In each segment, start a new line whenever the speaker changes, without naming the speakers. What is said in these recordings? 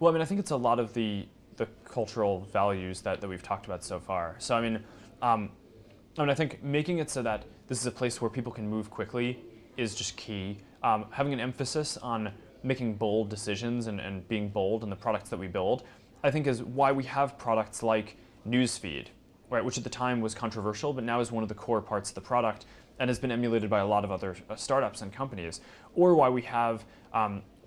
Well, I mean, I think it's a lot of the cultural values that we've talked about so far. So I think making it so that this is a place where people can move quickly is just key. Having an emphasis on making bold decisions and being bold in the products that we build, I think is why we have products like Newsfeed, right, which at the time was controversial, but now is one of the core parts of the product and has been emulated by a lot of other startups and companies, or why we have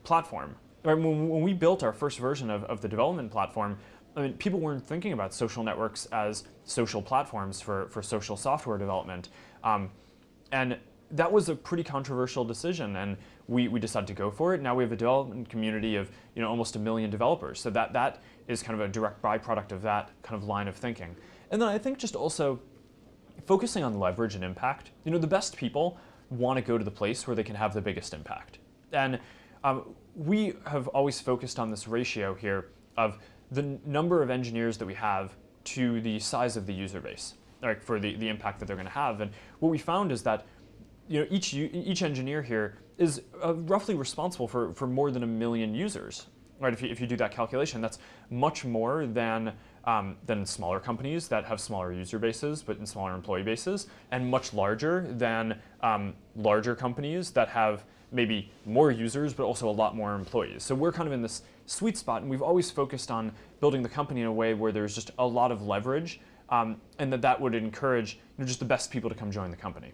Platform. Right, when we built our first version of the development platform, I mean, people weren't thinking about social networks as social platforms for social software development. And that was a pretty controversial decision, and we decided to go for it. Now we have a development community of almost 1 million developers. So that is kind of a direct byproduct of that kind of line of thinking. And then I think just also focusing on leverage and impact. The best people want to go to the place where they can have the biggest impact. And we have always focused on this ratio here of the number of engineers that we have to the size of the user base, right, for the impact that they're going to have. And what we found is that each engineer here is roughly responsible for more than 1 million users. Right, if you do that calculation, that's much more than smaller companies that have smaller user bases but in smaller employee bases, and much larger than larger companies that have maybe more users but also a lot more employees. So we're kind of in this sweet spot, and we've always focused on building the company in a way where there's just a lot of leverage, and that would encourage just the best people to come join the company.